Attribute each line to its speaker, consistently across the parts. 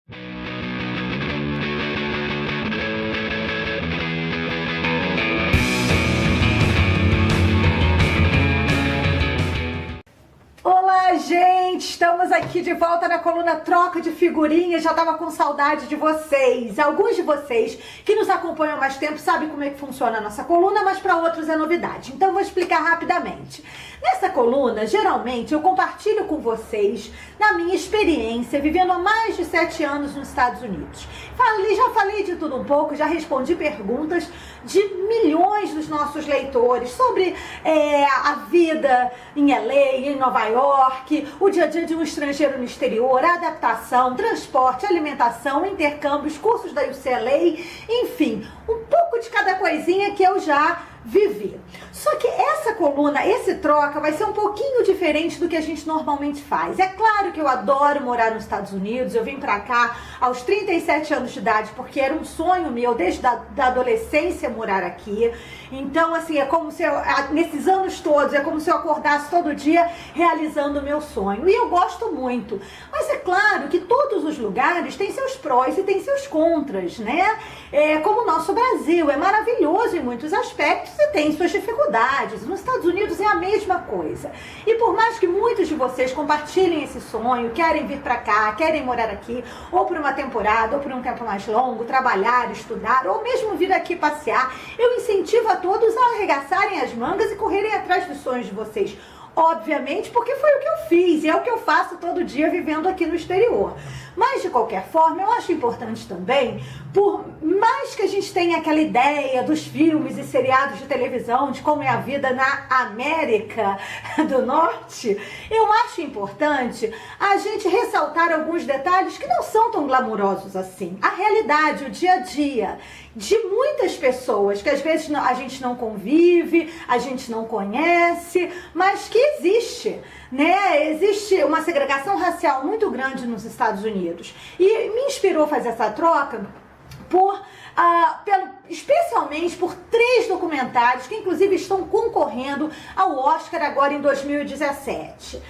Speaker 1: Olá, gente! Estamos aqui de volta na coluna Troca de Figurinhas. Já estava com saudade de vocês. Alguns de vocês que nos acompanham há mais tempo sabem como é que funciona a nossa coluna, mas para outros é novidade. Então vou explicar rapidamente. Nessa coluna, geralmente, eu compartilho com vocês na minha experiência vivendo há mais de 7 anos nos Estados Unidos. Já falei de tudo um pouco, já respondi perguntas de milhões dos nossos leitores sobre a vida em LA, em Nova York, o dia a dia de um estrangeiro no exterior, a adaptação, transporte, alimentação, intercâmbios, cursos da UCLA, enfim, um pouco de cada coisinha que eu já vivi. Só que essa coluna, esse troca, vai ser um pouquinho diferente do que a gente normalmente faz. É claro que eu adoro morar nos Estados Unidos, eu vim pra cá aos 37 anos de idade, porque era um sonho meu desde da adolescência morar aqui. Então, assim, é como se eu, nesses anos todos, é como se eu acordasse todo dia realizando o meu sonho. E eu gosto muito. Mas é claro que todos os lugares têm seus prós e têm seus contras, né? Como o nosso Brasil, é maravilhoso em muitos aspectos e tem suas dificuldades. Nos Estados Unidos é a mesma coisa. E por mais que muitos de vocês compartilhem esse sonho, querem vir pra cá, querem morar aqui, ou por uma temporada, ou por um tempo mais longo, trabalhar, estudar, ou mesmo vir aqui passear, eu incentivo a todos a arregaçarem as mangas e correrem atrás dos sonhos de vocês. Obviamente, porque foi o que eu fiz e é o que eu faço todo dia vivendo aqui no exterior. Mas, de qualquer forma, eu acho importante também, por mais que a gente tenha aquela ideia dos filmes e seriados de televisão, de como é a vida na América do Norte, eu acho importante a gente ressaltar alguns detalhes que não são tão glamurosos assim. A realidade, o dia a dia de muitas pessoas que às vezes a gente não convive, a gente não conhece, mas que existe, né? Existe uma segregação racial muito grande nos Estados Unidos. E me inspirou a fazer essa troca especialmente por 3 documentários que inclusive estão concorrendo ao Oscar agora em 2017.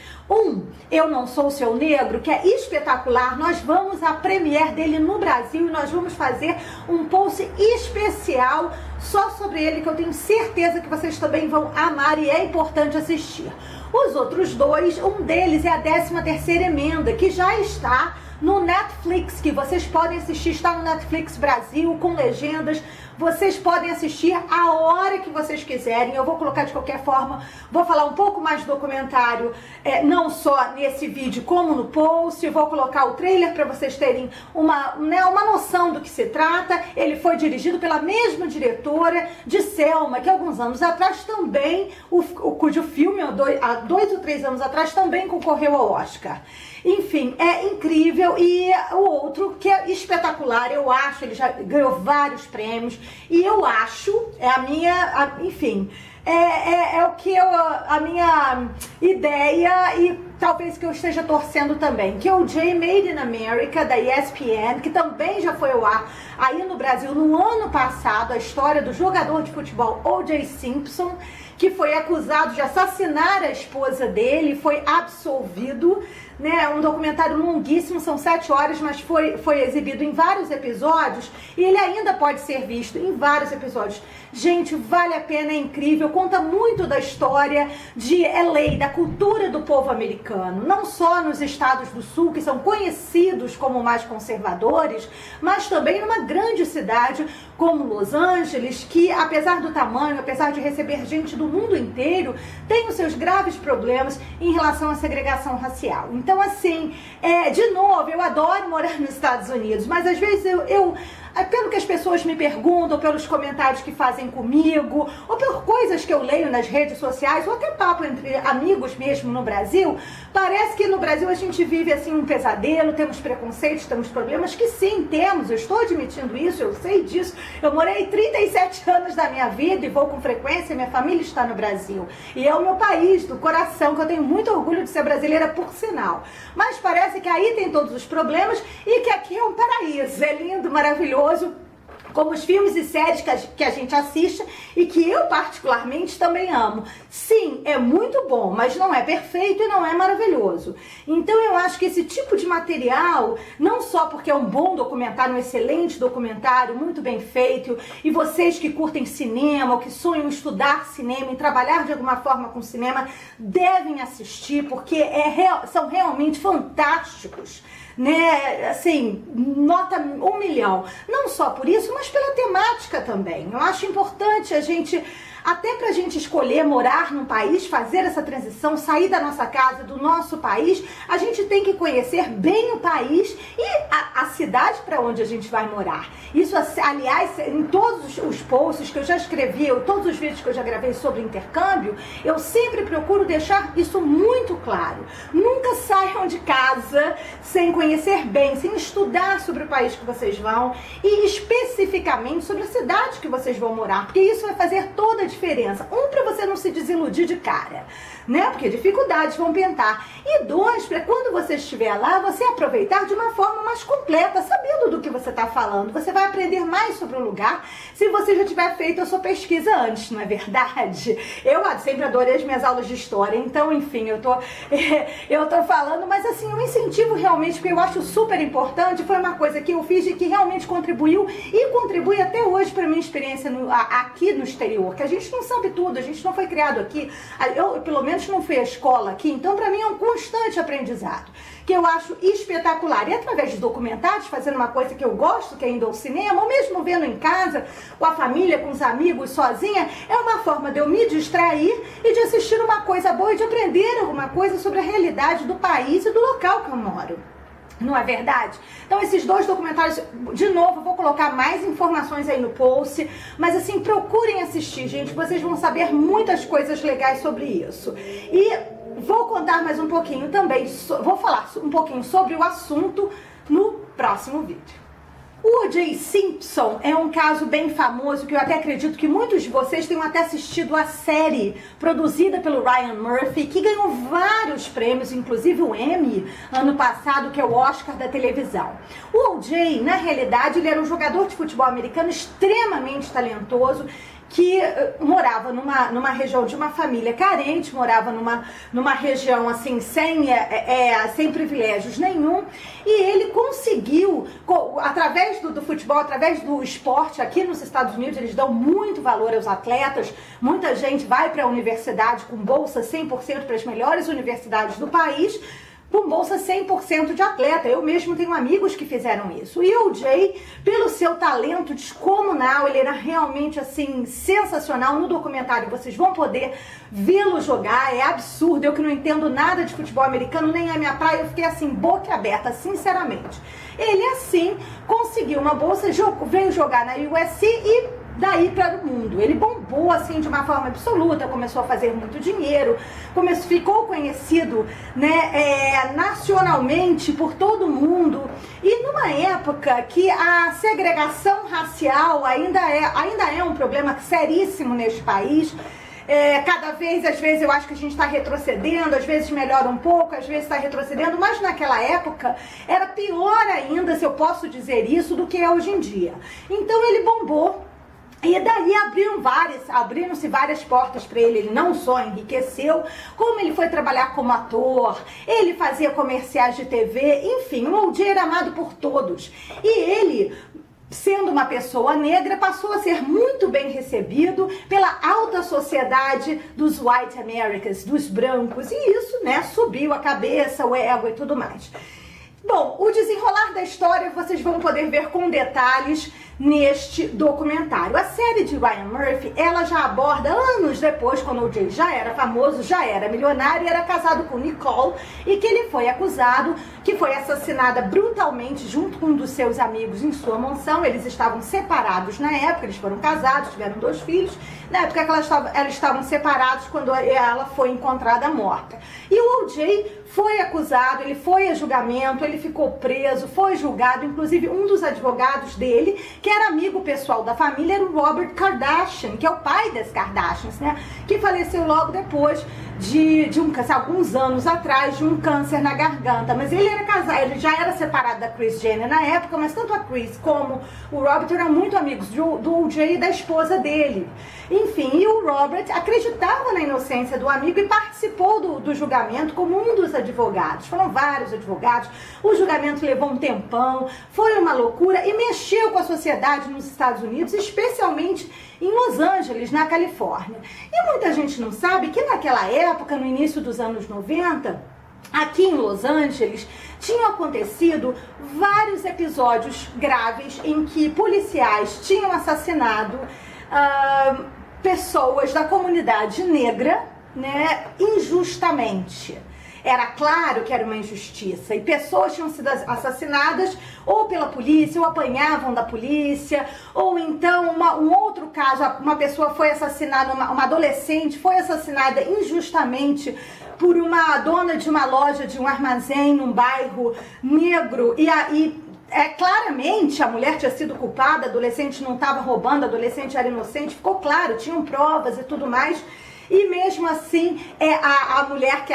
Speaker 1: Eu Não Sou Seu Negro, que é espetacular. Nós vamos à premiere dele no Brasil e nós vamos fazer um post especial só sobre ele, que eu tenho certeza que vocês também vão amar e é importante assistir. Os outros 2, um deles é a 13ª Emenda, que já está no Netflix, que vocês podem assistir, está no Netflix Brasil, com legendas. Vocês podem assistir a hora que vocês quiserem. Eu vou colocar de qualquer forma, vou falar um pouco mais do documentário, não só nesse vídeo como no post. Vou colocar o trailer para vocês terem uma noção do que se trata. Ele foi dirigido pela mesma diretora de Selma, que alguns anos atrás também, cujo filme, há 2 ou 3 anos atrás, também concorreu ao Oscar. Enfim, é incrível. E o outro, que é espetacular, eu acho, ele já ganhou vários prêmios, e eu acho, a minha ideia, e talvez que eu esteja torcendo também, que é o J Made in America, da ESPN, que também já foi ao ar aí no Brasil no ano passado, a história do jogador de futebol O.J. Simpson, que foi acusado de assassinar a esposa dele, foi absolvido, né? Um documentário longuíssimo, são 7 horas, mas foi exibido em vários episódios e ele ainda pode ser visto em vários episódios. Gente, vale a pena, é incrível, conta muito da história de LA, da cultura do povo americano, não só nos estados do sul, que são conhecidos como mais conservadores, mas também numa grande cidade como Los Angeles, que apesar do tamanho, apesar de receber gente do mundo inteiro, tem os seus graves problemas em relação à segregação racial. Então, assim, de novo, eu adoro morar nos Estados Unidos, mas às vezes pelo que as pessoas me perguntam, pelos comentários que fazem comigo, ou por coisas que eu leio nas redes sociais, ou até papo entre amigos mesmo no Brasil, parece que no Brasil a gente vive assim um pesadelo, temos preconceitos, temos problemas, que sim, temos, eu estou admitindo isso, eu sei disso. Eu morei 37 anos da minha vida e vou com frequência, minha família está no Brasil. E é o meu país, do coração, que eu tenho muito orgulho de ser brasileira, por sinal. Mas parece que aí tem todos os problemas e que aqui é um paraíso, é lindo, maravilhoso, como os filmes e séries que a gente assiste e que eu particularmente também amo. Sim, é muito bom, mas não é perfeito e não é maravilhoso. Então eu acho que esse tipo de material, não só porque é um bom documentário, um excelente documentário, muito bem feito, e vocês que curtem cinema ou que sonham em estudar cinema, em trabalhar de alguma forma com cinema, devem assistir, porque são realmente fantásticos. Né, assim, nota 1 milhão. Não só por isso, mas pela temática também. Eu acho importante a gente, até pra gente escolher morar num país, fazer essa transição, sair da nossa casa, do nosso país, a gente tem que conhecer bem o país e a cidade para onde a gente vai morar. Isso, aliás, em todos os posts que eu já escrevi, todos os vídeos que eu já gravei sobre intercâmbio, eu sempre procuro deixar isso muito claro. Nunca saiam de casa sem conhecer bem, sem estudar sobre o país que vocês vão e especificamente sobre a cidade que vocês vão morar, porque isso vai fazer toda a diferença. Para você não se desiludir de cara, né? Porque dificuldades vão pintar. E 2, para quando você estiver lá, você aproveitar de uma forma mais completa, sabendo do que você está falando. Você vai aprender mais sobre o lugar se você já tiver feito a sua pesquisa antes, não é verdade? Eu sempre adorei as minhas aulas de história, então, enfim, eu tô falando, mas assim, eu incentivo realmente, porque eu acho super importante, foi uma coisa que eu fiz e que realmente contribuiu e contribui até hoje para minha experiência aqui no exterior, que a gente não sabe tudo, a gente não foi criado aqui, eu pelo menos não fui à escola aqui, então para mim é um constante aprendizado, que eu acho espetacular. E através de documentários, fazendo uma coisa que eu gosto, que é indo ao cinema, ou mesmo vendo em casa, com a família, com os amigos, sozinha, é uma forma de eu me distrair e de assistir uma coisa boa e de aprender alguma coisa sobre a realidade do país e do local que eu moro. Não é verdade? Então esses 2 documentários, de novo, eu vou colocar mais informações aí no post, mas assim, procurem assistir, gente, vocês vão saber muitas coisas legais sobre isso. E vou contar mais um pouquinho também, vou falar um pouquinho sobre o assunto no próximo vídeo. O O.J. Simpson é um caso bem famoso que eu até acredito que muitos de vocês tenham até assistido a série produzida pelo Ryan Murphy, que ganhou vários prêmios, inclusive o Emmy ano passado, que é o Oscar da televisão. O O.J., na realidade, ele era um jogador de futebol americano extremamente talentoso, que morava numa região de uma família carente, morava numa região assim sem privilégios nenhum, e ele conseguiu, através do futebol, através do esporte, aqui nos Estados Unidos eles dão muito valor aos atletas, muita gente vai para a universidade com bolsa 100% para as melhores universidades do país, com bolsa 100% de atleta. Eu mesmo tenho amigos que fizeram isso. E o O.J., pelo seu talento descomunal, ele era realmente assim sensacional. No documentário vocês vão poder vê-lo jogar, é absurdo. Eu que não entendo nada de futebol americano, nem a minha praia, eu fiquei assim boca aberta, sinceramente. Ele assim conseguiu uma bolsa, veio jogar na USC e daí para o mundo. Ele bombou assim de uma forma absoluta, começou a fazer muito dinheiro, ficou conhecido, né, nacionalmente por todo mundo. E numa época que a segregação racial ainda é um problema seríssimo neste país. Cada vez, às vezes eu acho que a gente está retrocedendo, às vezes melhora um pouco, às vezes está retrocedendo, mas naquela época era pior ainda, se eu posso dizer isso, do que é hoje em dia. Então ele bombou. E daí abriram-se várias portas para ele. Ele não só enriqueceu, como ele foi trabalhar como ator, ele fazia comerciais de TV, enfim, o O.J. era amado por todos. E ele, sendo uma pessoa negra, passou a ser muito bem recebido pela alta sociedade dos white Americans, dos brancos, e isso, né, subiu a cabeça, o ego e tudo mais. Bom, o desenrolar da história vocês vão poder ver com detalhes neste documentário. A série de Ryan Murphy, ela já aborda anos depois, quando o O.J. já era famoso, já era milionário, era casado com Nicole, e que ele foi acusado, que foi assassinada brutalmente junto com um dos seus amigos em sua mansão. Eles estavam separados na época, eles foram casados, tiveram 2 filhos. Na época que eles estavam separados, quando ela foi encontrada morta. E o O.J. foi acusado, ele foi a julgamento, ele ficou preso, foi julgado, inclusive um dos advogados dele, que era amigo pessoal da família, era o Robert Kardashian, que é o pai das Kardashians, né? Que faleceu logo depois alguns anos atrás, de um câncer na garganta. Mas ele era casado, ele já era separado da Kris Jenner na época, mas tanto a Kris como o Robert eram muito amigos do O.J. e da esposa dele. Enfim, e o Robert acreditava na inocência do amigo e participou do julgamento como um dos advogados. Foram vários advogados, o julgamento levou um tempão, foi uma loucura e mexeu com a sociedade nos Estados Unidos, especialmente em Los Angeles, na Califórnia. E muita gente não sabe que naquela época, no início dos anos 90, aqui em Los Angeles, tinham acontecido vários episódios graves em que policiais tinham assassinado pessoas da comunidade negra, né, injustamente. Era claro que era uma injustiça e pessoas tinham sido assassinadas ou pela polícia, ou apanhavam da polícia, ou então um outro caso, uma pessoa foi assassinada, uma adolescente foi assassinada injustamente por uma dona de uma loja, de um armazém num bairro negro claramente a mulher tinha sido culpada, a adolescente não estava roubando, a adolescente era inocente, ficou claro, tinham provas e tudo mais. E mesmo assim, a mulher que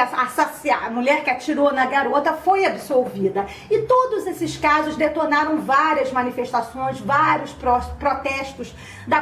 Speaker 1: atirou na garota foi absolvida. E todos esses casos detonaram várias manifestações, vários protestos da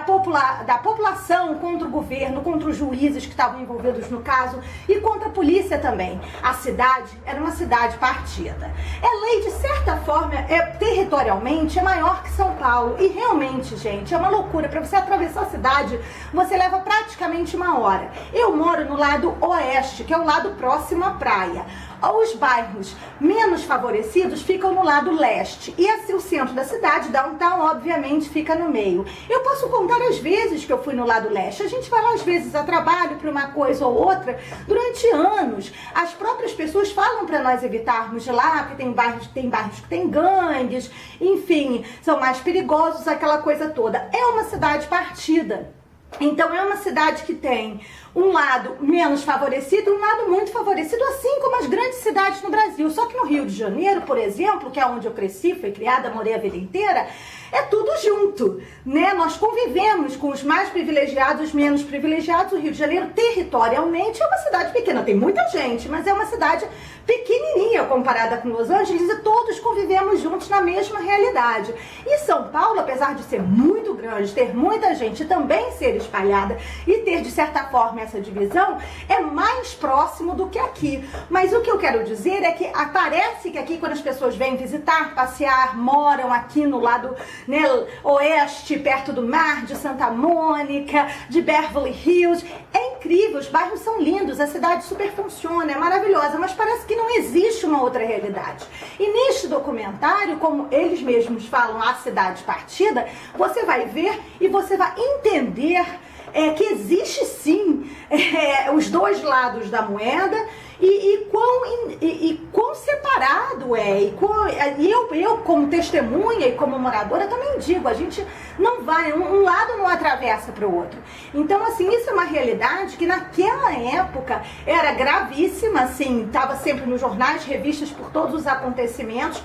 Speaker 1: população contra o governo, contra os juízes que estavam envolvidos no caso e contra a polícia também. A cidade era uma cidade partida. LA, de certa forma, territorialmente, é maior que São Paulo. E realmente, gente, é uma loucura. Para você atravessar a cidade, você leva praticamente uma hora. Eu moro no lado oeste, que é o lado próximo à praia. Os bairros menos favorecidos ficam no lado leste. E assim, o centro da cidade, downtown, obviamente, fica no meio. Eu posso contar as vezes que eu fui no lado leste. A gente vai lá, às vezes, a trabalho para uma coisa ou outra durante anos. As próprias pessoas falam para nós evitarmos de lá, porque tem bairros que tem gangues, enfim, são mais perigosos, aquela coisa toda. É uma cidade partida. Então é uma cidade que tem um lado menos favorecido e um lado muito favorecido, assim como as grandes cidades no Brasil. Só que no Rio de Janeiro, por exemplo, que é onde eu cresci, fui criada, morei a vida inteira, é tudo junto, né? Nós convivemos com os mais privilegiados, os menos privilegiados. O Rio de Janeiro, territorialmente, é uma cidade pequena. Tem muita gente, mas é uma cidade pequenininha comparada com Los Angeles e todos convivemos juntos na mesma realidade. E São Paulo, apesar de ser muito grande, ter muita gente e também ser espalhada e ter, de certa forma, essa divisão, é mais próximo do que aqui. Mas o que eu quero dizer é que parece que aqui, quando as pessoas vêm visitar, passear, moram aqui no lado, né, oeste, perto do mar, de Santa Mônica, de Beverly Hills, é incrível, os bairros são lindos, a cidade super funciona, é maravilhosa, mas parece que não existe uma outra realidade. E neste documentário, como eles mesmos falam, a cidade partida, você vai ver e você vai entender que existe sim os dois lados da moeda e quão separado é. E eu, como testemunha e como moradora, também digo, a gente não vai, um lado não atravessa para o outro. Então, assim, isso é uma realidade que naquela época era gravíssima, assim, estava sempre nos jornais, revistas, por todos os acontecimentos.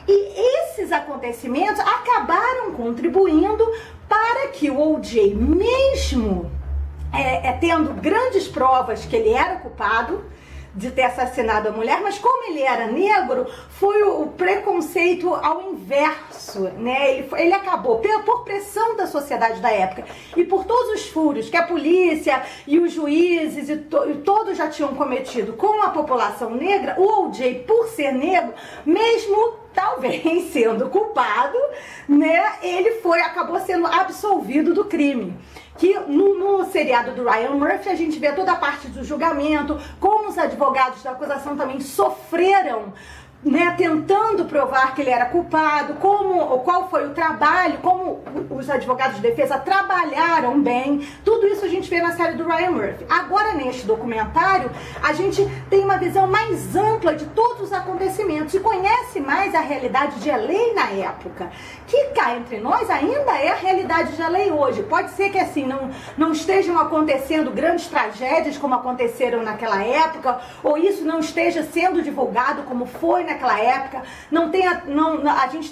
Speaker 1: E esses acontecimentos acabaram contribuindo para que o O.J., mesmo tendo grandes provas que ele era culpado de ter assassinado a mulher, mas como ele era negro, foi o preconceito ao inverso, né? Ele acabou, por pressão da sociedade da época e por todos os furos que a polícia e os juízes e todos já tinham cometido com a população negra, o O.J., por ser negro, mesmo talvez sendo culpado, né, ele acabou sendo absolvido do crime. Que no seriado do Ryan Murphy a gente vê toda a parte do julgamento, como os advogados da acusação também sofreram, né, tentando provar que ele era culpado, qual foi o trabalho, como os advogados de defesa trabalharam bem, tudo isso a gente vê na série do Ryan Murphy. Agora, neste documentário, a gente tem uma visão mais ampla de todos os acontecimentos e conhece mais a realidade de LA na época, que cá entre nós ainda é a realidade de LA hoje. Pode ser que assim, não estejam acontecendo grandes tragédias como aconteceram naquela época, ou isso não esteja sendo divulgado como foi naquela naquela época, a gente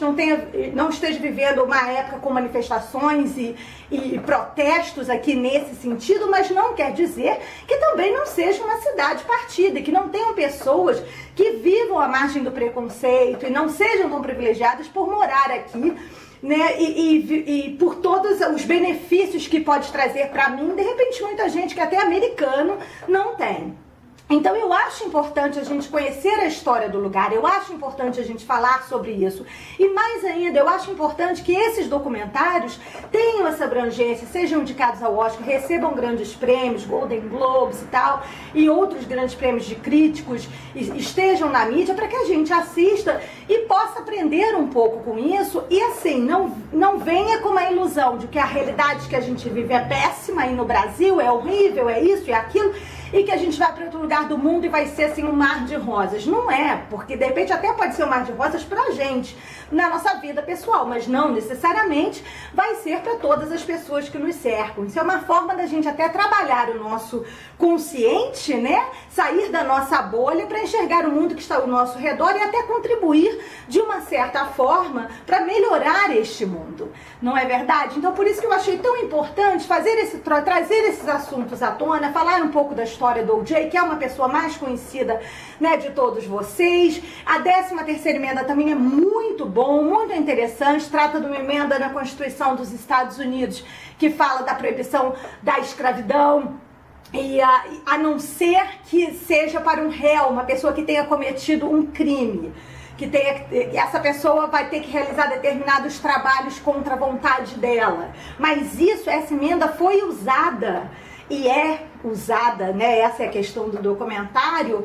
Speaker 1: não esteja vivendo uma época com manifestações e protestos aqui nesse sentido, mas não quer dizer que também não seja uma cidade partida, que não tenham pessoas que vivam à margem do preconceito e não sejam tão privilegiadas por morar aqui, né, e por todos os benefícios que pode trazer para mim, de repente muita gente que até americano não tem. Então eu acho importante a gente conhecer a história do lugar, eu acho importante a gente falar sobre isso. E mais ainda, eu acho importante que esses documentários tenham essa abrangência, sejam indicados ao Oscar, recebam grandes prêmios, Golden Globes e tal, e outros grandes prêmios de críticos, estejam na mídia para que a gente assista e possa aprender um pouco com isso. E assim, não venha com uma ilusão de que a realidade que a gente vive é péssima aí no Brasil, é horrível, é isso e aquilo, e que a gente vai para outro lugar do mundo e vai ser assim um mar de rosas. Não é, porque de repente até pode ser um mar de rosas pra gente, na nossa vida pessoal, mas não necessariamente vai ser para todas as pessoas que nos cercam. Isso é uma forma da gente até trabalhar o nosso consciente, né? Sair da nossa bolha para enxergar o mundo que está ao nosso redor e até contribuir de uma certa forma para melhorar este mundo. Não é verdade? Então por isso que eu achei tão importante trazer esses assuntos à tona, falar um pouco da história do O.J., que é uma pessoa mais conhecida, né, de todos vocês. A 13ª emenda também é muito bom, muito interessante, trata de uma emenda na Constituição dos Estados Unidos que fala da proibição da escravidão, e a não ser que seja para um réu, uma pessoa que tenha cometido um crime, essa pessoa vai ter que realizar determinados trabalhos contra a vontade dela. Mas essa emenda foi usada e é usada, né? Essa é a questão do documentário,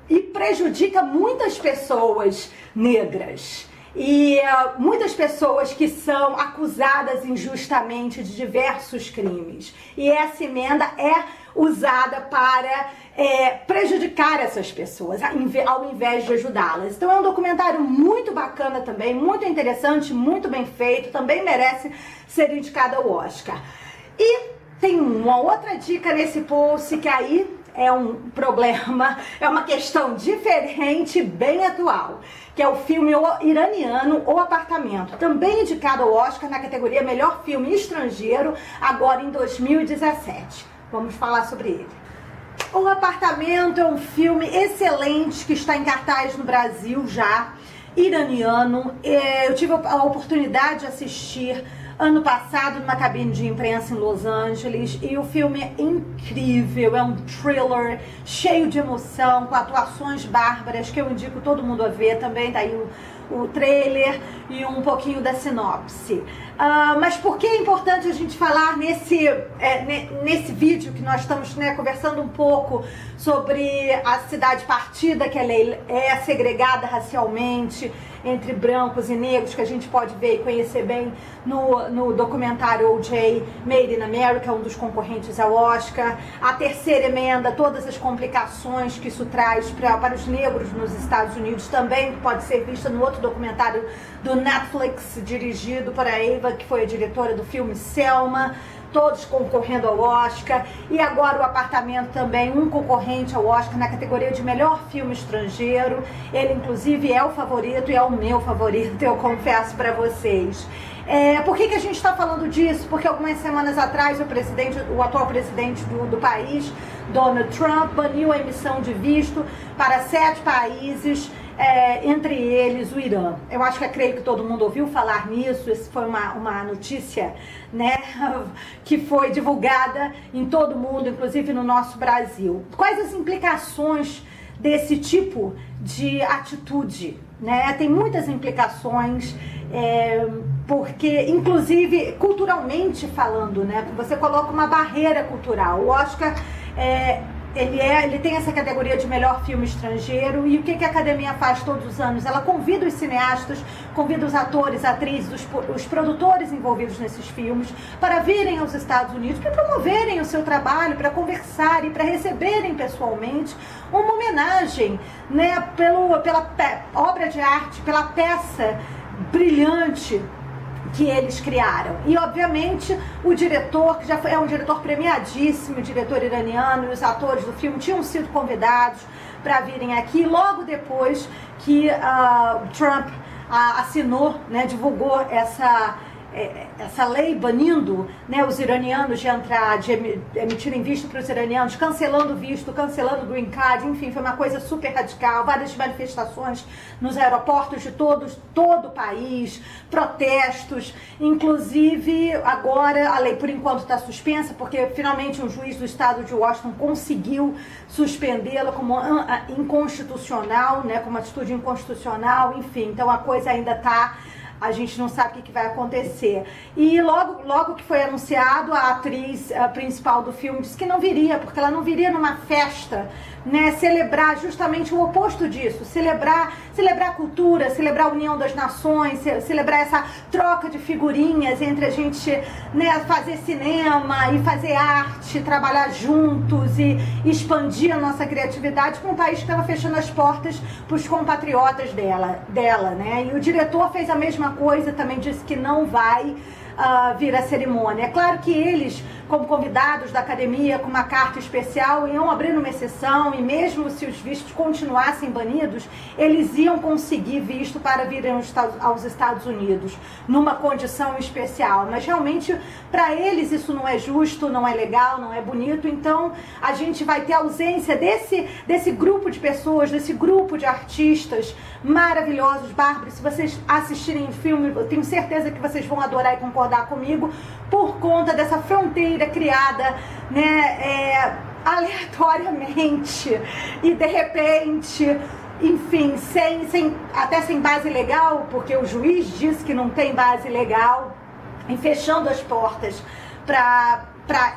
Speaker 1: e prejudica muitas pessoas negras e muitas pessoas que são acusadas injustamente de diversos crimes. E essa emenda é usada para prejudicar essas pessoas, ao invés de ajudá-las. Então é um documentário muito bacana também, muito interessante, muito bem feito, também merece ser indicado ao Oscar. E tem uma outra dica nesse post que aí é um problema, é uma questão diferente, bem atual, que é o filme iraniano O Apartamento, também indicado ao Oscar na categoria Melhor Filme Estrangeiro, agora em 2017. Vamos falar sobre ele. O Apartamento é um filme excelente que está em cartaz no Brasil já, iraniano. Eu tive a oportunidade de assistir ano passado numa cabine de imprensa em Los Angeles, e o filme é incrível, é um thriller cheio de emoção, com atuações bárbaras que eu indico todo mundo a ver. Também tá aí o trailer e um pouquinho da sinopse. Mas por que é importante a gente falar nesse vídeo que nós estamos, né, conversando um pouco sobre a cidade partida, que ela é segregada racialmente entre brancos e negros, que a gente pode ver e conhecer bem no documentário O.J. Made in America, um dos concorrentes ao Oscar. A terceira emenda, todas as complicações que isso traz para os negros nos Estados Unidos, também pode ser vista no outro documentário do Netflix, dirigido por a Ava, que foi a diretora do filme Selma, todos concorrendo ao Oscar. E agora O Apartamento também, um concorrente ao Oscar na categoria de melhor filme estrangeiro. Ele inclusive é o favorito e é o meu favorito, eu confesso para vocês. Por que a gente está falando disso? Porque algumas semanas atrás o atual presidente do país, Donald Trump, baniu a emissão de visto para 7 países, entre eles o Irã. Eu acho creio que todo mundo ouviu falar nisso. Isso foi uma notícia, né, que foi divulgada em todo mundo, inclusive no nosso Brasil. Quais as implicações desse tipo de atitude, né? Tem muitas implicações, porque, inclusive, culturalmente falando, né, você coloca uma barreira cultural. O Oscar ele tem essa categoria de melhor filme estrangeiro, e o que a academia faz todos os anos? Ela convida os cineastas, convida os atores, atrizes, os produtores envolvidos nesses filmes para virem aos Estados Unidos, para promoverem o seu trabalho, para conversar e para receberem pessoalmente uma homenagem, né, pela obra de arte, pela peça brilhante que eles criaram. E obviamente o diretor, que é um diretor premiadíssimo, o diretor iraniano, e os atores do filme tinham sido convidados para virem aqui, logo depois que Trump assinou, né, divulgou essa lei banindo, né, os iranianos de entrar, de emitirem visto para os iranianos, cancelando visto, cancelando green card, enfim, foi uma coisa super radical, várias manifestações nos aeroportos de todo o país, protestos, inclusive agora a lei por enquanto está suspensa, porque finalmente um juiz do estado de Washington conseguiu suspendê-la como inconstitucional, né, como atitude inconstitucional, enfim, então a coisa ainda está... A gente não sabe o que vai acontecer. E logo que foi anunciado, a atriz principal do filme disse que não viria, porque ela não viria numa festa, né, celebrar justamente o oposto disso, celebrar a cultura, celebrar a união das nações, celebrar essa troca de figurinhas entre a gente, né, fazer cinema e fazer arte, trabalhar juntos e expandir a nossa criatividade para um país que estava fechando as portas para os compatriotas dela, né? E o diretor fez a mesma coisa, também disse que não vai vir à cerimônia. É claro que eles, como convidados da academia, com uma carta especial, iam abrir uma exceção, e mesmo se os vistos continuassem banidos, eles iam conseguir visto para virem aos Estados Unidos, numa condição especial. Mas realmente, para eles, isso não é justo, não é legal, não é bonito, então a gente vai ter ausência desse grupo de pessoas, desse grupo de artistas maravilhosos, bárbaros. Se vocês assistirem o filme, eu tenho certeza que vocês vão adorar e concordar comigo, por conta dessa fronteira criada, né, aleatoriamente e de repente, enfim, até sem base legal, porque o juiz disse que não tem base legal, e fechando as portas para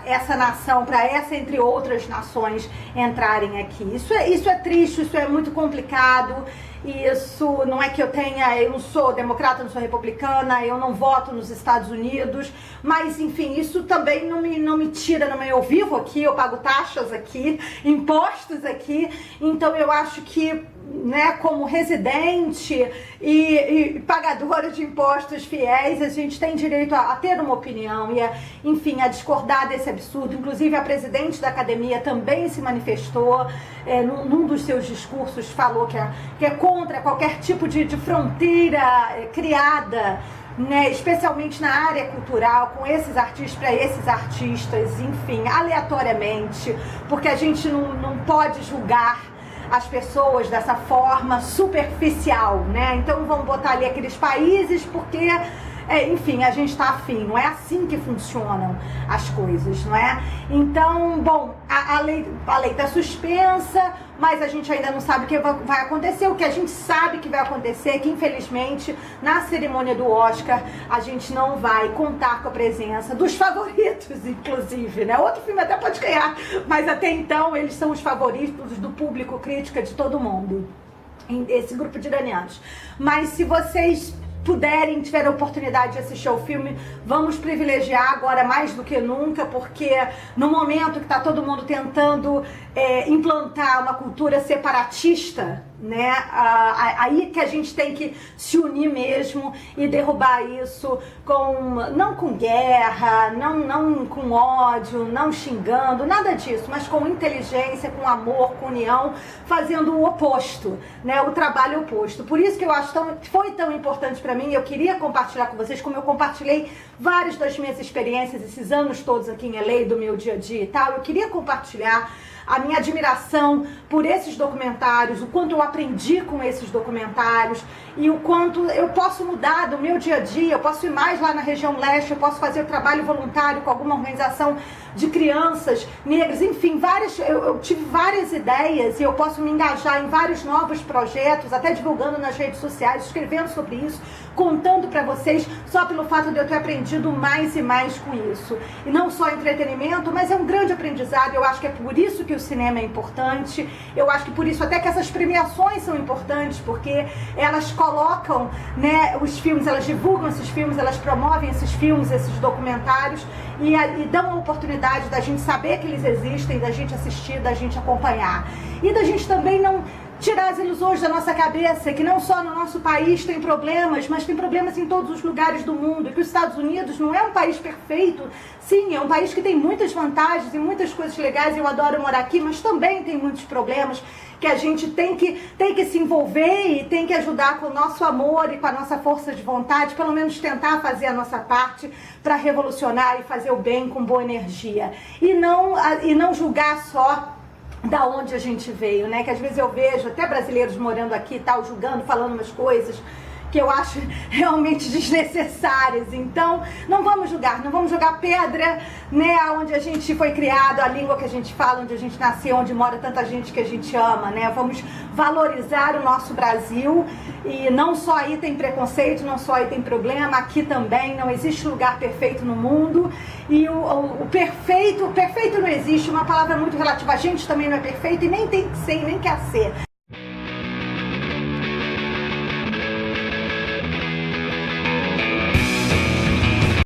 Speaker 1: essa nação, para essa, entre outras nações, entrarem aqui. Isso é triste, isso é muito complicado. Isso não é que eu não sou democrata, não sou republicana, eu não voto nos Estados Unidos, mas enfim, isso também não me tira, eu vivo aqui, eu pago taxas aqui, impostos aqui, então eu acho que, né, como residente e pagadora de impostos fiéis, a gente tem direito a ter uma opinião e enfim, a discordar desse absurdo. Inclusive a presidente da academia também se manifestou, num dos seus discursos falou que é contra qualquer tipo de fronteira criada, né, especialmente na área cultural, com esses artistas, para esses artistas, enfim, aleatoriamente, porque a gente não pode julgar as pessoas dessa forma superficial, né? Então vamos botar ali aqueles países porque, enfim, a gente está afim. Não é assim que funcionam as coisas, não é? Então, bom, a lei está suspensa, mas a gente ainda não sabe o que vai acontecer. O que a gente sabe que vai acontecer é que, infelizmente, na cerimônia do Oscar, a gente não vai contar com a presença dos favoritos, inclusive, né? Outro filme até pode ganhar, mas até então eles são os favoritos do público, crítica, de todo mundo, esse grupo de iranianos. Mas se vocês puderem, tiverem a oportunidade de assistir ao filme, vamos privilegiar agora mais do que nunca, porque no momento que está todo mundo tentando implantar uma cultura separatista, né, aí que a gente tem que se unir mesmo e derrubar isso não com guerra, não com ódio, não xingando, nada disso, mas com inteligência, com amor, com união, fazendo o oposto, né, o trabalho oposto. Por isso que eu acho foi tão importante para mim, eu queria compartilhar com vocês, como eu compartilhei várias das minhas experiências, esses anos todos aqui em LA, do meu dia a dia e tal, eu queria compartilhar a minha admiração por esses documentários, o quanto eu aprendi com esses documentários e o quanto eu posso mudar do meu dia a dia, eu posso ir mais lá na região leste, eu posso fazer trabalho voluntário com alguma organização de crianças negras, enfim, eu tive várias ideias e eu posso me engajar em vários novos projetos, até divulgando nas redes sociais, escrevendo sobre isso, contando para vocês, só pelo fato de eu ter aprendido mais e mais com isso. E não só entretenimento, mas é um grande aprendizado. Eu acho que é por isso que o cinema é importante, eu acho que por isso até que essas premiações são importantes, porque elas colocam, né, os filmes, elas divulgam esses filmes, elas promovem esses filmes, esses documentários e dão a oportunidade da gente saber que eles existem, da gente assistir, da gente acompanhar. E da gente também não tirar as ilusões da nossa cabeça, que não só no nosso país tem problemas, mas tem problemas em todos os lugares do mundo, e que os Estados Unidos não é um país perfeito. Sim, é um país que tem muitas vantagens e muitas coisas legais, eu adoro morar aqui, mas também tem muitos problemas, que a gente tem que se envolver e tem que ajudar com o nosso amor e com a nossa força de vontade, pelo menos tentar fazer a nossa parte para revolucionar e fazer o bem com boa energia. E não julgar só da onde a gente veio, né? Que às vezes eu vejo até brasileiros morando aqui e tal, julgando, falando umas coisas que eu acho realmente desnecessárias. Então, não vamos jogar pedra, né, onde a gente foi criado, a língua que a gente fala, onde a gente nasceu, onde mora tanta gente que a gente ama, né? Vamos valorizar o nosso Brasil, e não só aí tem preconceito, não só aí tem problema, aqui também não existe lugar perfeito no mundo, e o perfeito não existe, uma palavra muito relativa, a gente também não é perfeito e nem tem que ser, nem quer ser.